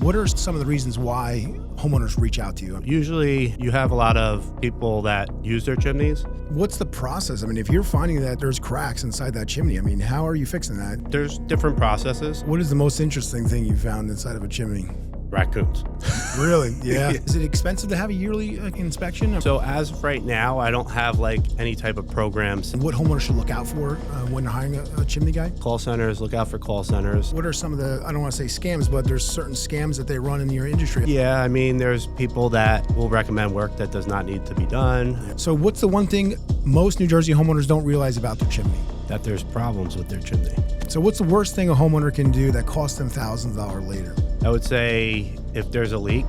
What are some of the reasons why homeowners reach out to you? Usually you have a lot of people that use their chimneys. What's the process? I mean, if you're finding that there's cracks inside that chimney, I mean, how are you fixing that? There's different processes. What is the most interesting thing you found inside of a chimney? Raccoons. Really? Yeah. Is it expensive to have a yearly inspection? So as of right now, I don't have like any type of programs. What homeowners should look out for when hiring a chimney guy? Call centers, look out for call centers. What are some of the, I don't want to say scams, but there's certain scams that they run in your industry? Yeah, I mean, there's people that will recommend work that does not need to be done. So what's the one thing most New Jersey homeowners don't realize about their chimney? That there's problems with their chimney. So what's the worst thing a homeowner can do that costs them thousands of dollars later? I would say if there's a leak,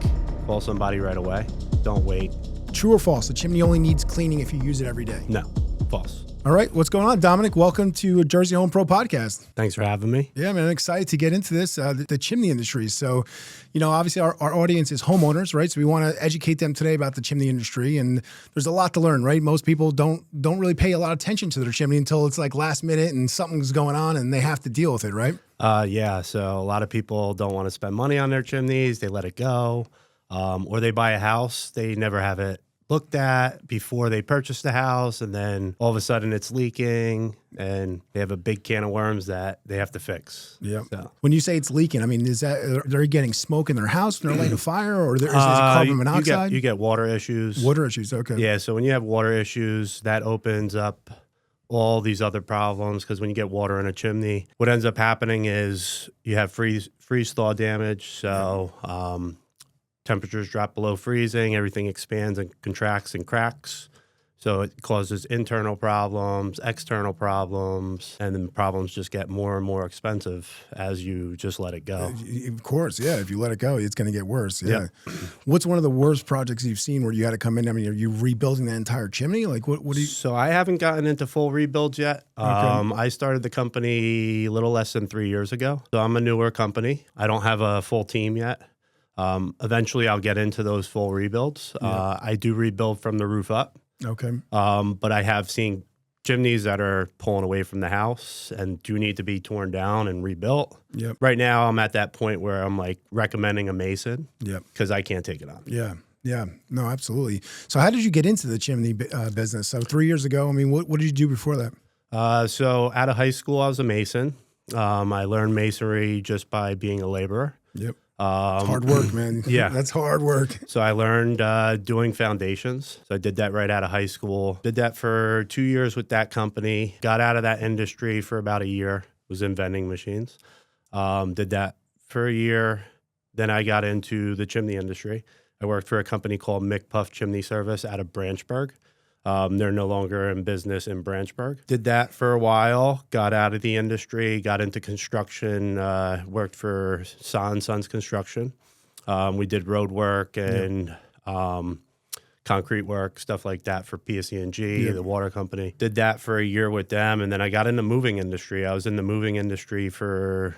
call somebody right away. Don't wait. True or false? The chimney only needs cleaning if you use it every day. No, false. All right, what's going on, Dominic? Welcome to Jersey Home Pro Podcast. Thanks for having me. Yeah, man, I'm excited to get into this, the chimney industry. So, you know, obviously our audience is homeowners, right? So we want to educate them today about the chimney industry, and there's a lot to learn, right? Most people don't really pay a lot of attention to their chimney until it's like last minute and something's going on and they have to deal with it, right? Yeah, so a lot of people don't want to spend money on their chimneys. They let it go, or they buy a house. They never have it looked at before they purchase the house, and then all of a sudden it's leaking and they have a big can of worms that they have to fix. Yeah. So. When you say it's leaking, I mean, is that they're getting smoke in their house and they're lighting a fire, or is it carbon monoxide? You get water issues. Water issues, okay. Yeah, so when you have water issues, that opens up all these other problems, because when you get water in a chimney, what ends up happening is you have freeze-thaw damage. So temperatures drop below freezing, everything expands and contracts and cracks. So it causes internal problems, external problems, and then problems just get more and more expensive as you just let it go. Of course, yeah. If you let it go, it's going to get worse. Yeah. Yep. What's one of the worst projects you've seen where you had to come in? I mean, are you rebuilding the entire chimney? Like, what do you? So I haven't gotten into full rebuilds yet. Okay. I started the company a little less than 3 years ago. So I'm a newer company. I don't have a full team yet. Eventually, I'll get into those full rebuilds. Yeah. I do rebuild from the roof up. Okay. But I have seen chimneys that are pulling away from the house and do need to be torn down and rebuilt. Yep. Right now, I'm at that point where I'm like recommending a mason. Yep. Because I can't take it on. Yeah. Yeah. No, absolutely. So how did you get into the chimney business? So 3 years ago, I mean, what did you do before that? So out of high school, I was a mason. I learned masonry just by being a laborer. Yep. It's hard work, man. Yeah. That's hard work. So I learned doing foundations. So I did that right out of high school. Did that for 2 years with that company. Got out of that industry for about a year. Was in vending machines. Did that for a year. Then I got into the chimney industry. I worked for a company called McPuff Chimney Service out of Branchburg. They're no longer in business in Branchburg. Did that for a while, got out of the industry, got into construction, worked for Sons Construction. We did road work and concrete work, stuff like that for PSE&G, the water company. Did that for a year with them, and then I got in the moving industry. I was in the moving industry for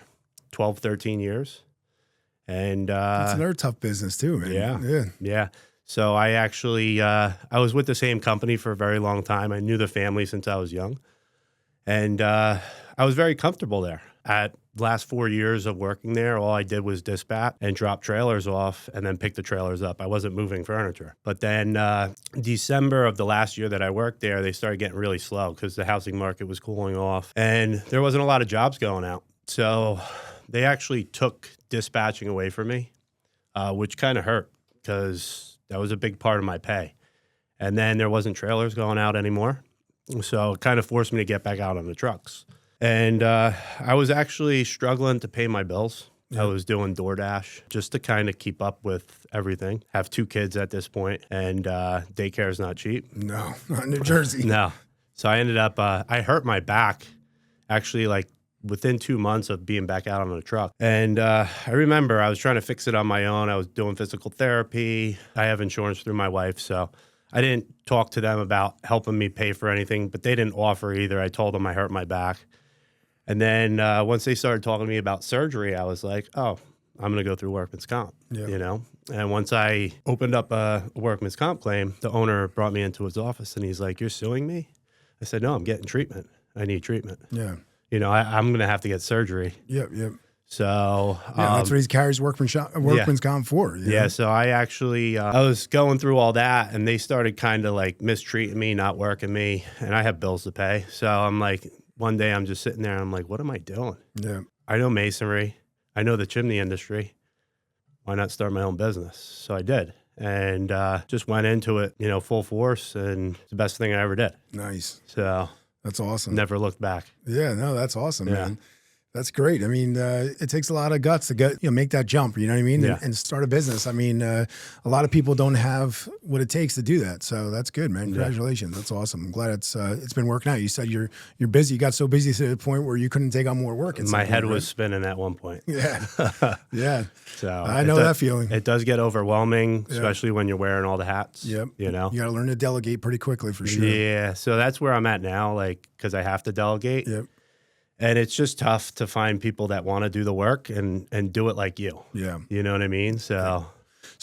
12, 13 years. And it's another tough business too, man. Yeah. So I actually, I was with the same company for a very long time. I knew the family since I was young. And I was very comfortable there. At last 4 years of working there, all I did was dispatch and drop trailers off and then pick the trailers up. I wasn't moving furniture. But then December of the last year that I worked there, they started getting really slow because the housing market was cooling off. And there wasn't a lot of jobs going out. So they actually took dispatching away from me, which kind of hurt because that was a big part of my pay. And then there wasn't trailers going out anymore. So it kind of forced me to get back out on the trucks. And I was actually struggling to pay my bills. Yeah. I was doing DoorDash just to kind of keep up with everything. Have 2 kids at this point, and daycare is not cheap. No, not in New Jersey. No. So I ended up, I hurt my back actually like within 2 months of being back out on the truck. And I remember I was trying to fix it on my own. I was doing physical therapy. I have insurance through my wife, so I didn't talk to them about helping me pay for anything, but they didn't offer either. I told them I hurt my back. And then once they started talking to me about surgery, I was like, oh, I'm going to go through workman's comp, you know? And once I opened up a workman's comp claim, the owner brought me into his office and he's like, you're suing me? I said, no, I'm getting treatment. I need treatment. Yeah. You know, I'm going to have to get surgery. Yep. So Yeah, that's what he carries workman's comp for. You know? yeah, so I actually I was going through all that, and they started kind of like mistreating me, not working me, and I have bills to pay. So I'm like, one day I'm just sitting there, and I'm like, what am I doing? Yeah. I know masonry, I know the chimney industry. Why not start my own business? So I did, and just went into it, full force, and it's the best thing I ever did. Nice. So That's awesome. never looked back. Yeah, no, that's awesome, Yeah. man. That's great. I mean, it takes a lot of guts to make that jump, you know what I mean? Yeah. And start a business. I mean, a lot of people don't have what it takes to do that. So that's good, man. Congratulations. That's awesome. I'm glad it's been working out. You said you're busy. You got so busy to the point where you couldn't take on more work. My head was spinning at one point. Yeah. Yeah. So I know that feeling. It does get overwhelming, especially when you're wearing all the hats. Yep. You got to learn to delegate pretty quickly for sure. Yeah. So that's where I'm at now, because I have to delegate. Yep. And it's just tough to find people that want to do the work and do it like you. Yeah. You know what I mean? So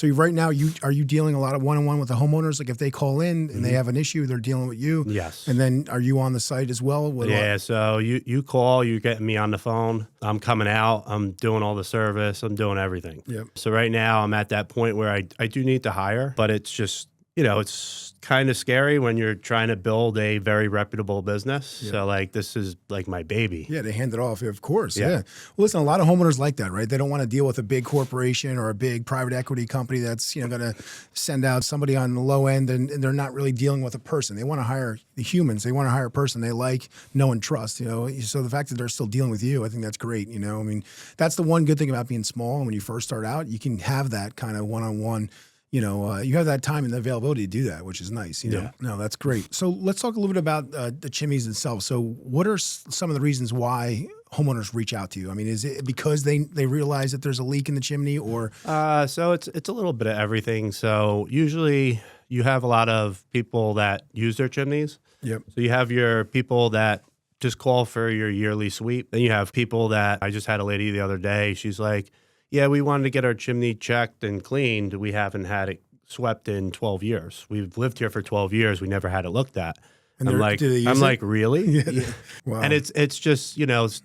right now, are you dealing a lot of one-on-one with the homeowners? Like if they call in and they have an issue, they're dealing with you. Yes. And then are you on the site as well? Yeah. So you call, you're getting me on the phone. I'm coming out. I'm doing all the service. I'm doing everything. Yep. So right now I'm at that point where I do need to hire, but it's just, it's kind of scary when you're trying to build a very reputable business. Yeah. So this is like my baby. Yeah, they hand it off, of course. Yeah. Well, listen, a lot of homeowners like that, right? They don't want to deal with a big corporation or a big private equity company that's going to send out somebody on the low end, and they're not really dealing with a person. They want to hire the humans. They want to hire a person they like, know, and trust. So the fact that they're still dealing with you, I think that's great. I mean, that's the one good thing about being small. When you first start out, you can have that kind of one-on-one. You have that time and the availability to do that, which is nice. Yeah. No, that's great. So let's talk a little bit about the chimneys themselves. So what are some of the reasons why homeowners reach out to you? I mean, is it because they realize that there's a leak in the chimney, or? So it's a little bit of everything. So usually you have a lot of people that use their chimneys. Yep. So you have your people that just call for your yearly sweep. Then you have people that, I just had a lady the other day. She's like, yeah, we wanted to get our chimney checked and cleaned. We haven't had it swept in 12 years. We've lived here for 12 years. We never had it looked at. And I'm like, really? Yeah. Wow. And it's just,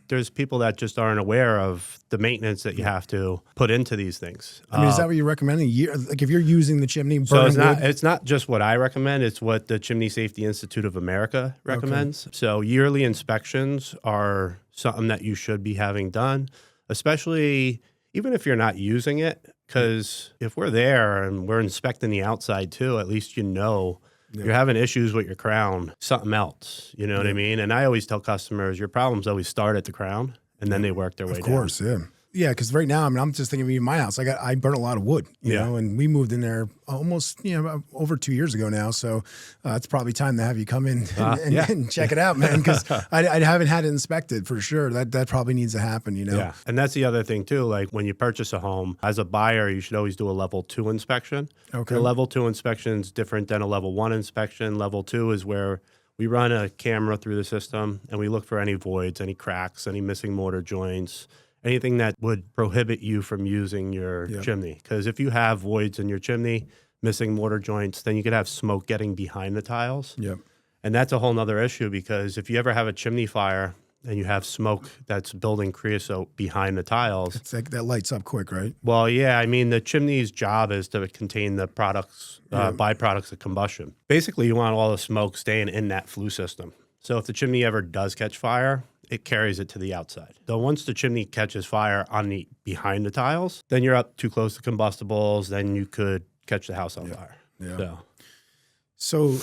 there's people that just aren't aware of the maintenance that you have to put into these things. I mean, is that what you're recommending? Like if you're using the chimney, so it's not just what I recommend. It's what the Chimney Safety Institute of America recommends. Okay. So yearly inspections are something that you should be having done, especially even if you're not using it, because if we're there and we're inspecting the outside too, at least you're having issues with your crown, something else. You know what I mean? And I always tell customers, your problems always start at the crown, and then they work their way down. Of course, yeah. Yeah, because right now, I mean, I'm just thinking of my house. I burn a lot of wood, you know, and we moved in there almost, over 2 years ago now. So it's probably time to have you come in and check it out, man, because I haven't had it inspected for sure. That probably needs to happen, Yeah, and that's the other thing too. Like when you purchase a home, as a buyer, you should always do a level 2 inspection. Okay. The level 2 inspection is different than a level 1 inspection. Level 2 is where we run a camera through the system and we look for any voids, any cracks, any missing mortar joints, anything that would prohibit you from using your chimney. Because if you have voids in your chimney, missing mortar joints, then you could have smoke getting behind the tiles. Yep. And that's a whole nother issue, because if you ever have a chimney fire and you have smoke that's building creosote behind the tiles. It's like that lights up quick, right? Well, yeah. I mean, the chimney's job is to contain the products, byproducts of combustion. Basically, you want all the smoke staying in that flue system. So if the chimney ever does catch fire, it carries it to the outside. So once the chimney catches fire behind the tiles, then you're up too close to combustibles, then you could catch the house on fire. Yeah. So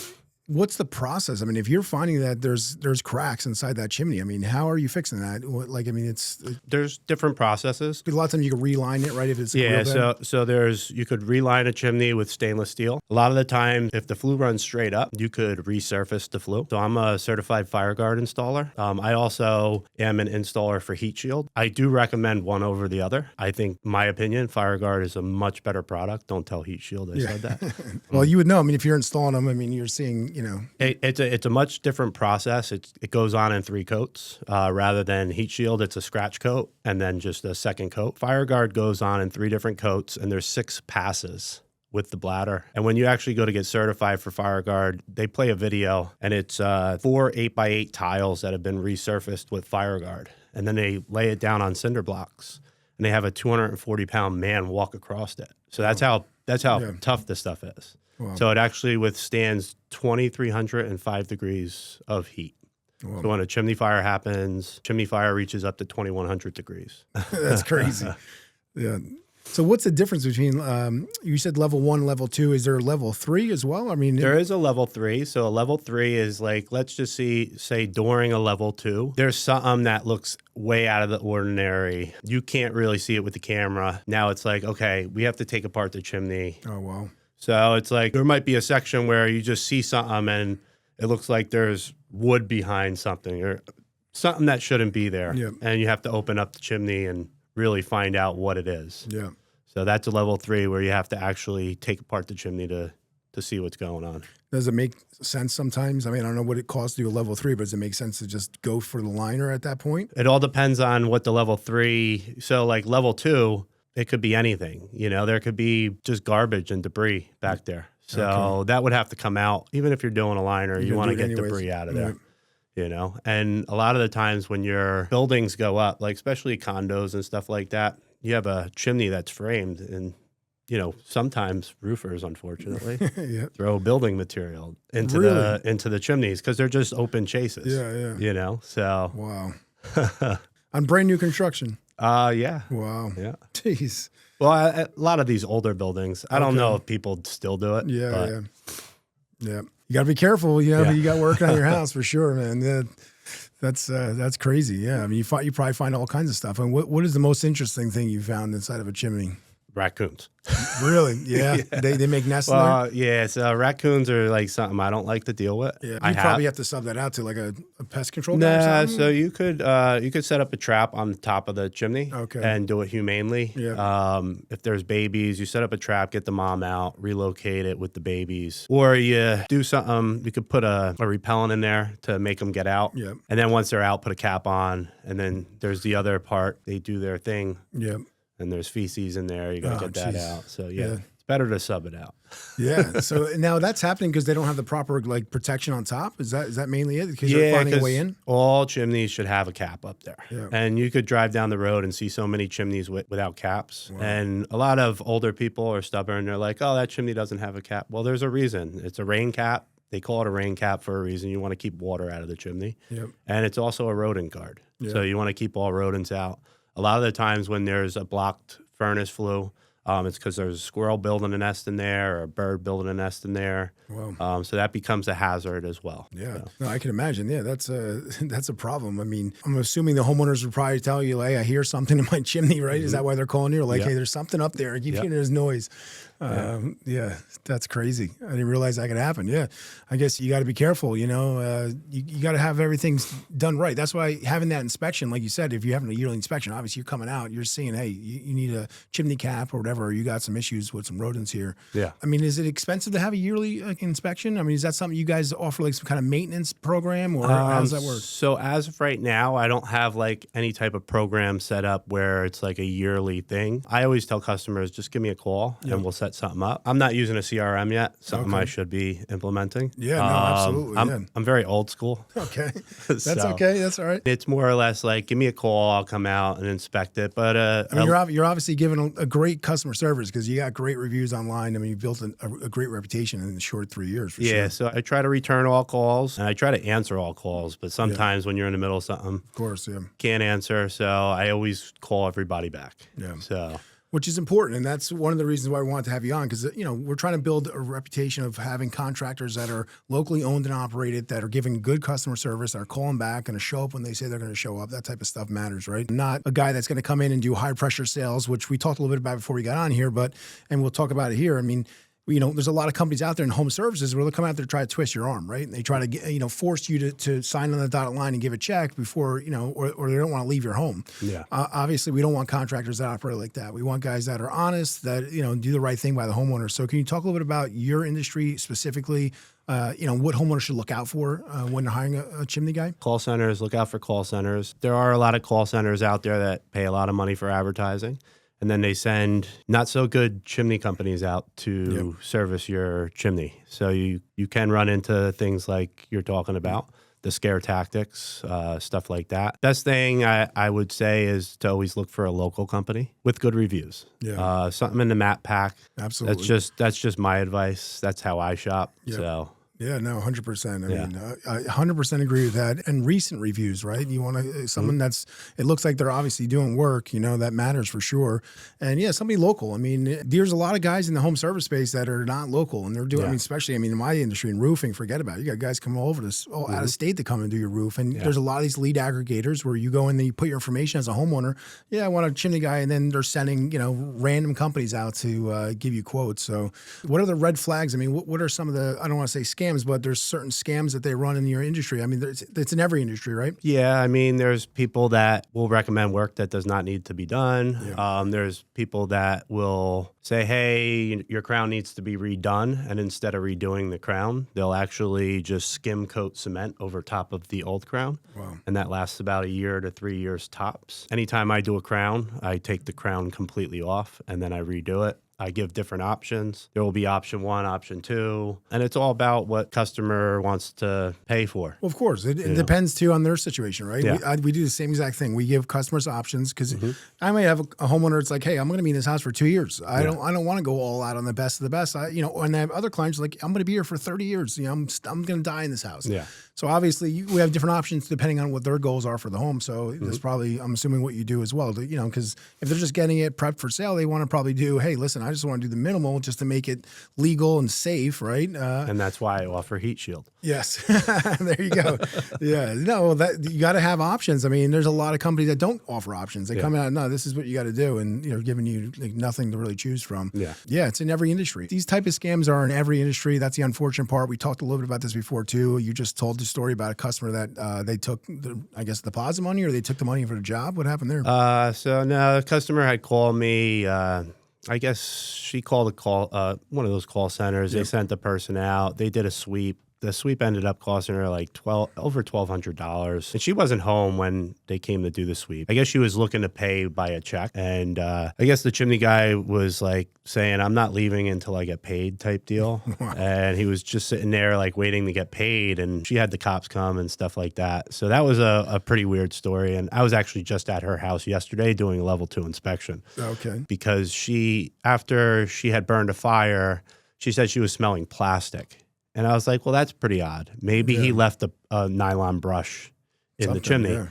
what's the process? I mean, if you're finding that there's cracks inside that chimney, I mean, how are you fixing that? There's different processes. A lot of times you can reline it, right? If it's real bad. So you could reline a chimney with stainless steel. A lot of the time, if the flue runs straight up, you could resurface the flue. So I'm a certified FireGuard installer. I also am an installer for heat shield. I do recommend one over the other. I think, my opinion, FireGuard is a much better product. Don't tell heat shield I said that. Well, you would know. I mean, if you're installing them, I mean, you're seeing. It's a much different process. It goes on in 3 coats rather than heat shield. It's a scratch coat and then just a second coat. FireGuard goes on in 3 different coats, and there's 6 passes with the bladder. And when you actually go to get certified for FireGuard, they play a video, and it's 4 8x8 tiles that have been resurfaced with FireGuard. and then they lay it down on cinder blocks, and they have a 240-pound man walk across it. So that's how tough this stuff is. Wow. So it actually withstands 2,305 degrees of heat. Wow. So when a chimney fire happens, chimney fire reaches up to 2,100 degrees. That's crazy. Yeah. So what's the difference between, you said level 1, level 2, is there a level 3 as well? I mean, there is a level 3. So a level 3 is like, let's just say during a level 2, there's something that looks way out of the ordinary. You can't really see it with the camera. Now it's like, okay, we have to take apart the chimney. Oh, wow. So it's like, there might be a section where you just see something and it looks like there's wood behind something or something that shouldn't be there. Yeah. And you have to open up the chimney and really find out what it is. Yeah. So that's a level 3 where you have to actually take apart the chimney to see what's going on. Does it make sense sometimes? I mean, I don't know what it costs to do a level 3, but does it make sense to just go for the liner at that point? It all depends on what the level 3, so like level 2, it could be anything. You know, there could be just garbage and debris back there. So that would have to come out. Even if you're doing a liner, you want to get debris out of there. Right. You know, and a lot of the times when your buildings go up, like especially condos and stuff like that, you have a chimney that's framed, and you know sometimes roofers, unfortunately, Yeah. throw building material into Really? the chimneys because they're just open chases. Yeah. You know, so Wow. On brand new construction. yeah, Wow. yeah. Jeez. Well, a lot of these older buildings, I don't know if people still do it. Yeah. Yeah. You got to be careful. You know, you got working on your house for sure, man. Yeah. That's crazy. Yeah. I mean, you probably find all kinds of stuff. And what is the most interesting thing you found inside of a chimney? Raccoons. Really? Yeah. They make nests in there? Well, yeah. So raccoons are like something I don't like to deal with. Yeah. You probably have to sub that out to like a pest control guy or Nah, something? so you could set up a trap on the top of the chimney and do it humanely. Yeah. If there's babies, you set up a trap, get the mom out, relocate it with the babies. Or you do something, you could put a repellent in there to make them get out. Yeah. And then once they're out, put a cap on. And then there's the other part. They do their thing. Yeah. And there's feces in there. You got to get that out. So, Yeah. it's better to sub it out. Yeah. So now that's happening because they don't have the proper like protection on top. Is that mainly it? Because they're finding a way in? All chimneys should have a cap up there. Yeah. And you could drive down the road and see so many chimneys without caps. Wow. And a lot of older people are stubborn. They're like, oh, that chimney doesn't have a cap. Well, there's a reason. It's a rain cap. They call it a rain cap for a reason. You want to keep water out of the chimney. Yep. And it's also a rodent guard. Yeah. So you want to keep all rodents out. A lot of the times when there's a blocked furnace flue, it's because there's a squirrel building a nest in there or a bird building a nest in there. Wow. So that becomes a hazard as well. Yeah, So. no, I can imagine. Yeah, that's a problem. I mean, I'm assuming the homeowners would probably tell you, like, I hear something in my chimney, right? Is that why they're calling you? Like, hey, there's something up there. I keep hearing this noise. Yeah, that's crazy. I didn't realize that could happen. Yeah, I guess you got to be careful. You know, you got to have everything done right. That's why having that inspection, like you said, if you're having a yearly inspection, obviously you're coming out, you're seeing, hey, you need a chimney cap or whatever. Or you got some issues with some rodents here. Yeah. I mean, is it expensive to have a yearly inspection? I mean, is that something you guys offer, like some kind of maintenance program, or how does that work? So as of right now, I don't have like any type of program set up where it's like a yearly thing. I always tell customers, just give me a call and we'll set something up. I'm not using a CRM yet, something I should be implementing. Yeah, no, absolutely. I'm very old school. Okay. That's So, okay. That's all right. It's more or less like, give me a call, I'll come out and inspect it. But I mean, you're obviously giving a great customer service because you got great reviews online. I mean, you built a great reputation in a short 3 years. For sure. So I try to return all calls and I try to answer all calls. But sometimes when you're in the middle of something, Of course, yeah. can't answer. So I always call everybody back. Yeah. So. Which is important, and that's one of the reasons why we wanted to have you on, because we're trying to build a reputation of having contractors that are locally owned and operated, that are giving good customer service, that are calling back, going to show up when they say they're going to show up. That type of stuff matters, right? Not a guy that's going to come in and do high pressure sales, which we talked a little bit about before we got on here, and we'll talk about it here. I mean, there's a lot of companies out there in home services where they'll come out there to try to twist your arm, right? And they try to get, force you to sign on the dotted line and give a check before, or they don't want to leave your home. Yeah. Obviously, we don't want contractors that operate like that. We want guys that are honest, that, do the right thing by the homeowner. So can you talk a little bit about your industry specifically, what homeowners should look out for when they're hiring a chimney guy? Call centers, look out for call centers. There are a lot of call centers out there that pay a lot of money for advertising. And then they send not so good chimney companies out to service your chimney. So you can run into things like you're talking about. the scare tactics, stuff like that. Best thing I would say is to always look for a local company with good reviews. Yeah. Something in the map pack. Absolutely. That's just my advice. That's how I shop. Yep. So. Yeah, no, 100%. Yeah. Mean, I 100% agree with that. And recent reviews, right? You want to someone that's, it looks like they're obviously doing work, that matters for sure. And yeah, somebody local. I mean, there's a lot of guys in the home service space that are not local and they're doing, especially, in my industry in roofing, forget about it. You got guys coming all over this, out of state to come and do your roof. And there's a lot of these lead aggregators where you go in and you put your information as a homeowner. Yeah, I want a chimney guy. And then they're sending, random companies out to give you quotes. So what are the red flags? I mean, what are some of the, I don't want to say scams, but there's certain scams that they run in your industry. I mean, it's in every industry, right? Yeah, I mean, there's people that will recommend work that does not need to be done. Yeah. There's people that will say, hey, your crown needs to be redone. And instead of redoing the crown, they'll actually just skim coat cement over top of the old crown. Wow. And that lasts about 1 year to 3 years tops. Anytime I do a crown, I take the crown completely off and then I redo it. I give different options. There will be option 1, option 2, and it's all about what customer wants to pay for. Well, of course, it depends too on their situation, right? Yeah. We do the same exact thing. We give customers options because I might have a homeowner. It's like, hey, I'm going to be in this house for 2 years. I don't want to go all out on the best of the best. And I have other clients like, I'm going to be here for 30 years. I'm going to die in this house. Yeah. So obviously we have different options depending on what their goals are for the home. So that's probably, I'm assuming, what you do as well. Because if they're just getting it prepped for sale, they want to probably do, hey, listen, I just want to do the minimal just to make it legal and safe, right? And that's why I offer heat shield. Yes, there you go. Yeah, no, that you got to have options. I mean, there's a lot of companies that don't offer options. They come out, no, this is what you got to do, and giving you nothing to really choose from. Yeah, it's in every industry. These type of scams are in every industry. That's the unfortunate part. We talked a little bit about this before too. You just told the story about a customer that they took, the deposit money, or they took the money for the job. What happened there? So no, the customer had called me. I guess she called one of those call centers. They sent the person out. They did a sweep. The sweep ended up costing her like over $1,200. And she wasn't home when they came to do the sweep. I guess she was looking to pay by a check. And I guess the chimney guy was like saying, I'm not leaving until I get paid type deal. And he was just sitting there like waiting to get paid. And she had the cops come and stuff like that. So that was a pretty weird story. And I was actually just at her house yesterday doing a level 2 inspection. Okay. Because after she had burned a fire, she said she was smelling plastic. And I was like, well, that's pretty odd. Maybe he left a nylon brush in the chimney. Yeah.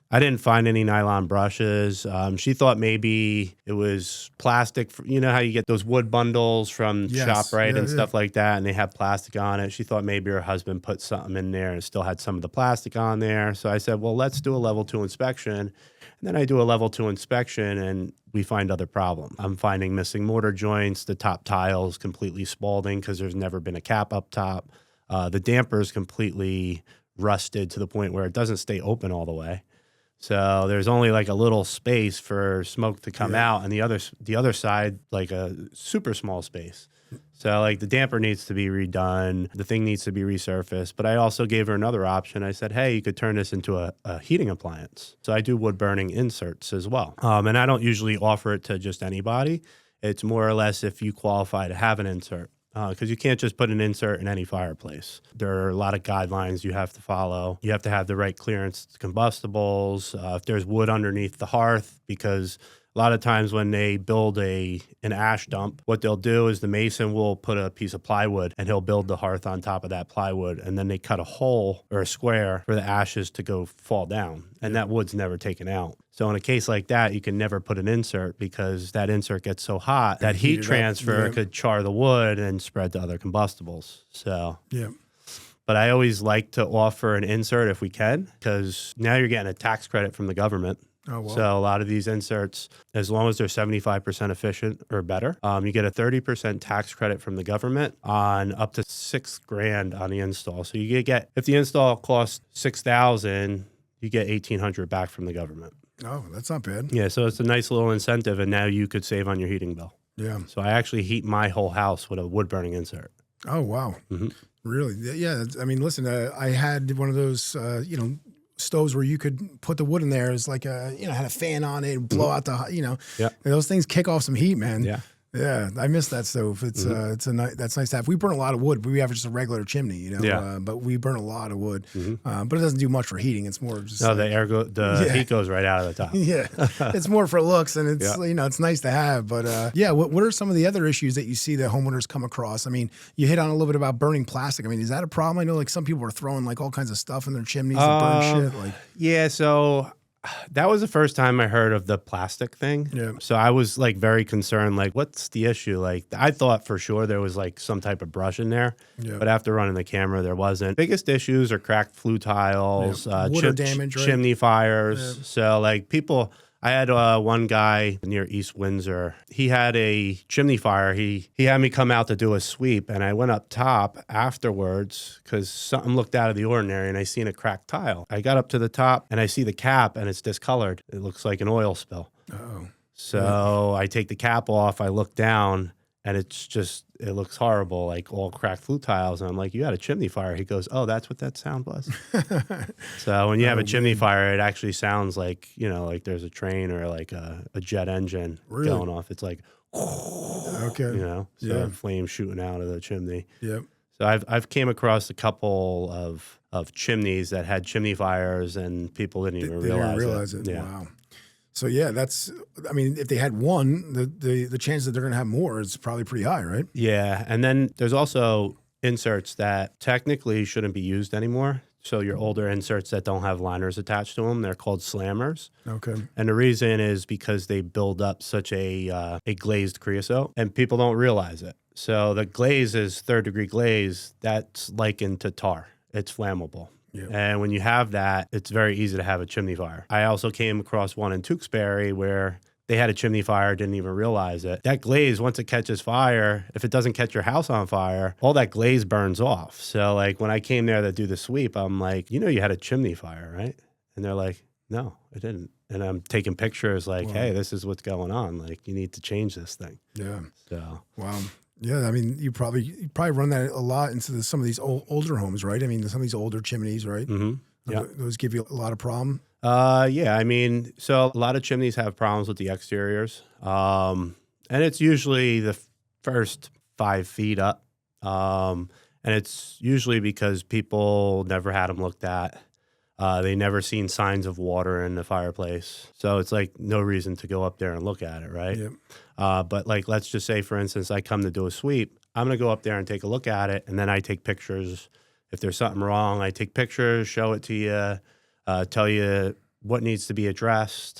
I didn't find any nylon brushes. She thought maybe it was plastic. You know how you get those wood bundles from ShopRite and stuff like that, and they have plastic on it. She thought maybe her husband put something in there and it still had some of the plastic on there. So I said, well, let's do a level 2 inspection. And then I do a level 2 inspection and we find other problems. I'm finding missing mortar joints, the top tiles completely spalding because there's never been a cap up top. The damper is completely rusted to the point where it doesn't stay open all the way. So there's only like a little space for smoke to come out, and the other side, like a super small space. So like the damper needs to be redone, the thing needs to be resurfaced. But I also gave her another option. I said, hey, you could turn this into a heating appliance. So I do wood burning inserts as well. And I don't usually offer it to just anybody. It's more or less if you qualify to have an insert. Because you can't just put an insert in any fireplace. There are a lot of guidelines you have to follow. You have to have the right clearance to combustibles. If there's wood underneath the hearth, because a lot of times when they build an ash dump, what they'll do is the mason will put a piece of plywood and he'll build the hearth on top of that plywood, and then they cut a hole or a square for the ashes to go fall down, and that wood's never taken out. So in a case like that, you can never put an insert because that insert gets so hot that heat transfer could char the wood and spread to other combustibles. So but I always like to offer an insert if we can, because now you're getting a tax credit from the government. Oh, wow. So a lot of these inserts, as long as they're 75% efficient or better, you get a 30% tax credit from the government on up to $6,000 on the install. So you get, if the install costs $6,000, you get $1,800 back from the government. Oh, that's not bad. Yeah, so it's a nice little incentive, and now you could save on your heating bill. Yeah. So I actually heat my whole house with a wood burning insert. Oh, wow. Really? Yeah. I mean, listen, I had one of those, stoves where you could put the wood in there. It's like had a fan on it, blow out the, and those things kick off some heat, man. Yeah. Yeah, I miss that stove. It's that's nice to have. We burn a lot of wood. We have just a regular chimney, Yeah. but we burn a lot of wood. But it doesn't do much for heating. It's more just No, the heat goes right out of the top. yeah, it's more for looks, and it's it's nice to have. But yeah, what are some of the other issues that you see that homeowners come across? I mean, you hit on a little bit about burning plastic. I mean, is that a problem? I know like some people are throwing like all kinds of stuff in their chimneys to burn shit. Like Yeah, so that was the first time I heard of the plastic thing. Yeah. So I was like very concerned, like, what's the issue? Like, I thought for sure there was like some type of brush in there, but after running the camera, there wasn't. Biggest issues are cracked flue tiles, water damage, right? chimney fires. So like I had one guy near East Windsor. He had a chimney fire. He had me come out to do a sweep, and I went up top afterwards because something looked out of the ordinary, and I seen a cracked tile. I got up to the top, and I see the cap, and it's discolored. It looks like an oil spill. Oh. So I take the cap off. I look down, and it looks horrible, like all cracked flue tiles. And I'm like, you had a chimney fire. He goes, oh, that's what that sound was. So when you have a chimney fire, it actually sounds like, like there's a train or like a jet engine going off. It's like, flames shooting out of the chimney. Yep. So I've came across a couple of chimneys that had chimney fires and people didn't even realize it. Yeah. Wow. So yeah, if they had one, the chance that they're going to have more is probably pretty high, right? Yeah. And then there's also inserts that technically shouldn't be used anymore. So your older inserts that don't have liners attached to them, they're called slammers. Okay. And the reason is because they build up such a glazed creosote and people don't realize it. So the glaze is third-degree glaze. That's likened to tar. It's flammable. Yep. And when you have that, it's very easy to have a chimney fire. I also came across one in Tewksbury where they had a chimney fire, didn't even realize it. That glaze, once it catches fire, if it doesn't catch your house on fire, all that glaze burns off. So like when I came there to do the sweep, I'm like, you had a chimney fire, right? And they're like, no, it didn't. And I'm taking pictures like, hey, this is what's going on. Like, you need to change this thing. Yeah. So. Wow. Yeah, I mean, you probably run that a lot into some of these older homes, right? I mean, some of these older chimneys, right? Mm-hmm. Yeah. Those give you a lot of problem. Yeah, I mean, so a lot of chimneys have problems with the exteriors. And it's usually the first 5 feet up. And it's usually because people never had them looked at. They never seen signs of water in the fireplace. So it's like no reason to go up there and look at it, right? Yep. But like, let's just say, for instance, I come to do a sweep. I'm going to go up there and take a look at it, and then I take pictures. If there's something wrong, I take pictures, show it to you, tell you what needs to be addressed,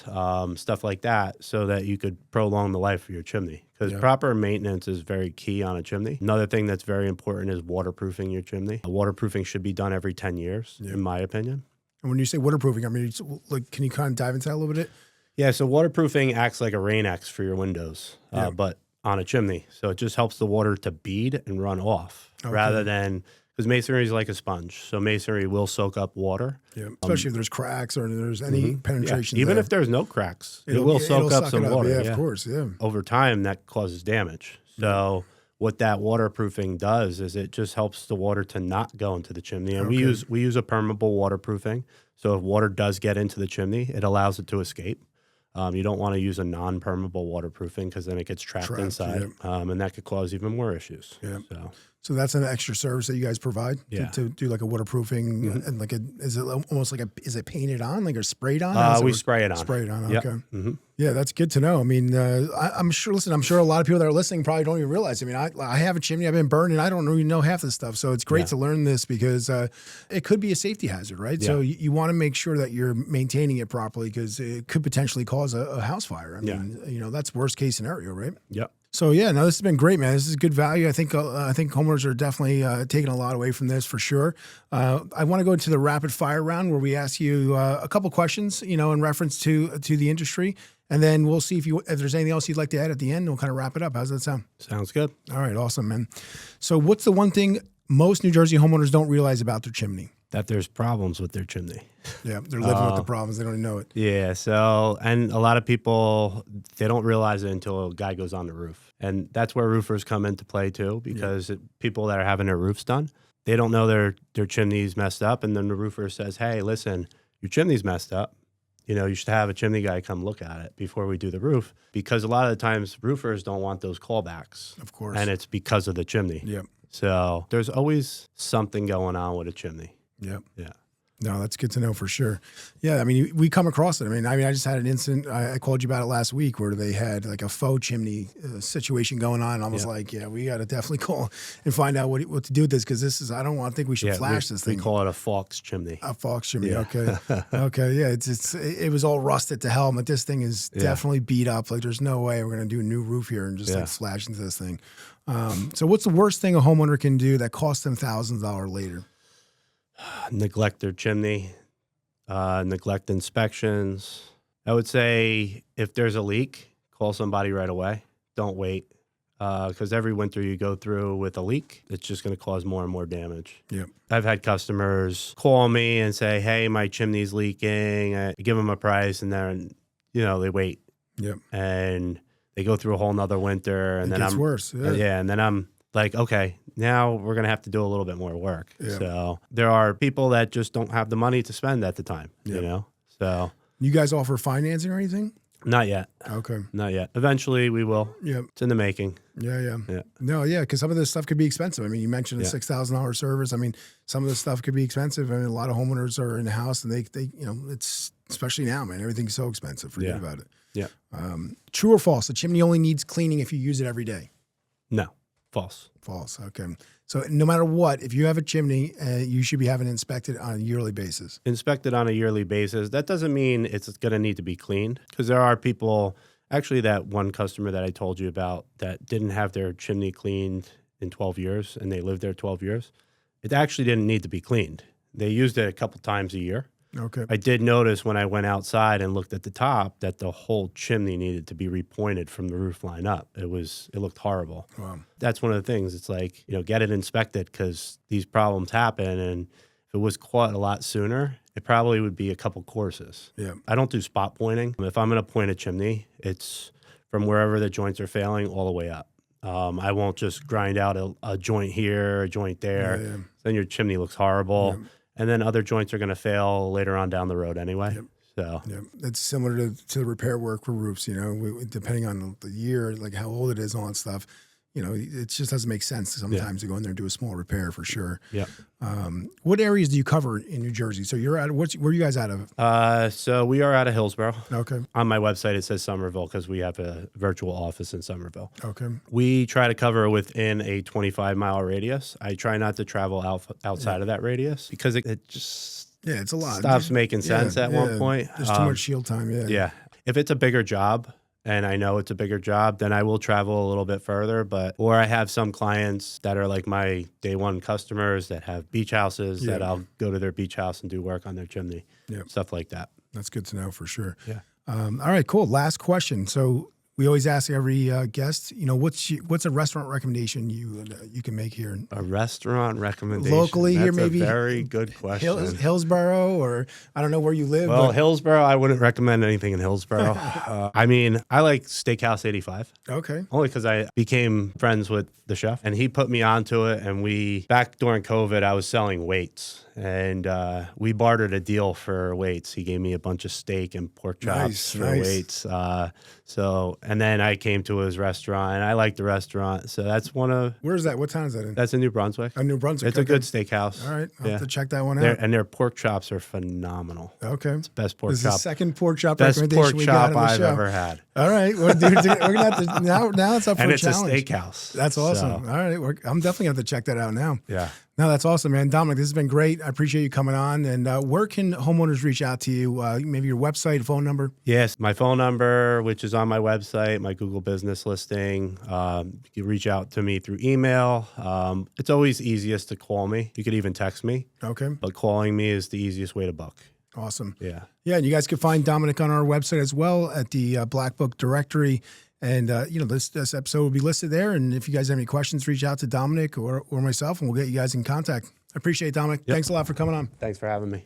stuff like that, so that you could prolong the life of your chimney. Because proper maintenance is very key on a chimney. Another thing that's very important is waterproofing your chimney. Waterproofing should be done every 10 years, in my opinion. And when you say waterproofing, I mean, like, can you kind of dive into that a little bit? Yeah, so waterproofing acts like a Rain-X for your windows, but on a chimney. So it just helps the water to bead and run off rather than, because masonry is like a sponge. So masonry will soak up water. Yeah, especially if there's cracks or there's any penetration. Even if there's no cracks, it will soak up some water. Yeah, of course, yeah. Over time, that causes damage. So what that waterproofing does is it just helps the water to not go into the chimney. And we use a permeable waterproofing. So if water does get into the chimney, it allows it to escape. You don't want to use a non-permeable waterproofing because then it gets trapped inside, and that could cause even more issues. Yeah. So that's an extra service that you guys provide to do like a waterproofing and like is it almost like is it painted on like or sprayed on? We spray it on. Spray it on. Okay. Yeah, that's good to know. I mean, I'm sure. Listen, I'm sure a lot of people that are listening probably don't even realize. I mean, I have a chimney. I've been burned, and I don't really know half this stuff. So it's great to learn this because it could be a safety hazard, right? Yeah. So you want to make sure that you're maintaining it properly because it could potentially cause a house fire. I mean, that's worst case scenario, right? Yep. So yeah, no, this has been great, man. This is good value. I think homeowners are definitely taking a lot away from this for sure. I want to go into the rapid fire round where we ask you a couple questions, in reference to the industry, and then we'll see if there's anything else you'd like to add at the end. We'll kind of wrap it up. How's that sound? Sounds good. All right, awesome, man. So what's the one thing most New Jersey homeowners don't realize about their chimney? That there's problems with their chimney. Yeah, they're living with the problems. They don't even know it. Yeah, so, and a lot of people, they don't realize it until a guy goes on the roof. And that's where roofers come into play too, because people that are having their roofs done, they don't know their chimney's messed up. And then the roofer says, hey, listen, your chimney's messed up. you should have a chimney guy come look at it before we do the roof, because a lot of the times roofers don't want those callbacks. Of course. And it's because of the chimney. Yep. So there's always something going on with a chimney. Yep. Yeah. No, that's good to know for sure. Yeah, I mean, we come across it. I mean, I just had an incident. I called you about it last week where they had like a faux chimney situation going on. And I was like, yeah, we got to definitely call and find out what to do with this, because this is, I think we should flash this thing. We call it a Fox chimney. A Fox chimney. Yeah. Okay. Okay. Yeah. It was all rusted to hell, but this thing is definitely beat up. Like, there's no way we're going to do a new roof here and just like slash into this thing. So what's the worst thing a homeowner can do that costs them thousands of dollars later? Neglect their chimney, neglect inspections. I would say if there's a leak, call somebody right away. Don't wait, because every winter you go through with a leak, it's just going to cause more and more damage. Yep. I've had customers call me and say, hey, my chimney's leaking. I give them a price, and then, they wait. Yep. And they go through a whole nother winter, and it then gets worse. Yeah. And then I'm like, okay, now we're going to have to do a little bit more work. Yeah. So there are people that just don't have the money to spend at the time, So You guys offer financing or anything? not yet. Okay. Not yet. Eventually we will. Yep. It's in the making. Yeah. Yeah. No, yeah, because some of this stuff could be expensive. I mean, you mentioned a $6,000 service. I mean, some of this stuff could be expensive. I mean, a lot of homeowners are in the house, and they it's, especially now, man, everything's so expensive. Forget about it. Yeah. True or false? The chimney only needs cleaning if you use it every day. No. False. False. Okay. So no matter what, if you have a chimney, you should be having it inspected on a yearly basis. Inspected on a yearly basis. That doesn't mean it's going to need to be cleaned, because there are people, actually that one customer that I told you about that didn't have their chimney cleaned in 12 years, and they lived there 12 years. It actually didn't need to be cleaned. They used it a couple times a year. Okay. I did notice when I went outside and looked at the top that the whole chimney needed to be repointed from the roof line up. It looked horrible. Wow. That's one of the things. It's like, get it inspected, because these problems happen. And if it was caught a lot sooner, it probably would be a couple courses. Yeah. I don't do spot pointing. If I'm going to point a chimney, it's from wherever the joints are failing all the way up. I won't just grind out a joint here, a joint there. Yeah. Then your chimney looks horrible. Yeah. And then other joints are going to fail later on down the road anyway. Yep. So yeah, it's similar to the repair work for roofs. Depending on the year, like how old it is, and all that stuff. It just doesn't make sense sometimes to go in there and do a small repair for sure. Yeah. What areas do you cover in New Jersey? So you're where are you guys out of? So we are out of Hillsborough. Okay. On my website, it says Somerville, because we have a virtual office in Somerville. Okay. We try to cover within a 25-mile radius. I try not to travel outside of that radius, because it just it's a lot. Stops making sense at one point. There's too much shield time. Yeah. Yeah. If it's a bigger job, and I know it's a bigger job, then I will travel a little bit further. Or I have some clients that are like my day one customers that have beach houses that I'll go to their beach house and do work on their chimney, stuff like that. That's good to know for sure. Yeah. All right, cool. Last question. So we always ask every guest, what's a restaurant recommendation you can make here? A restaurant recommendation? Locally here, That's maybe? a very good question. Hillsborough, or I don't know where you live. Well, but Hillsborough, I wouldn't recommend anything in Hillsborough. I like Steakhouse 85. Okay. Only because I became friends with the chef, and he put me onto it. And back during COVID, I was selling weights, and we bartered a deal for weights. He gave me a bunch of steak and pork chops for weights. And then I came to his restaurant, and I like the restaurant. So that's one of... Where's that? What town is that in? That's in New Brunswick. New Brunswick. It's a good steakhouse. All right. I'll have to check that one out. And their pork chops are phenomenal. Okay. It's best pork This chop. is the second pork chop Best recommendation pork we got chop on the I've show. ever had. All right. Well, dude, we're going to have to... Now it's up for And a it's challenge. a steakhouse. That's awesome. So, All right. I'm definitely going to have to check that out now. yeah. No, that's awesome, man. Dominic, this has been great. I appreciate you coming on. And where can homeowners reach out to you? Maybe your website, phone number? Yes, my phone number, which is on my website, my Google business listing. You can reach out to me through email. It's always easiest to call me. You could even text me. Okay. But calling me is the easiest way to book. Awesome. Yeah. Yeah, and you guys can find Dominic on our website as well at the Black Book directory. And, this episode will be listed there. And if you guys have any questions, reach out to Dominic or myself, and we'll get you guys in contact. I appreciate it, Dominic. Yep. Thanks a lot for coming on. Thanks for having me.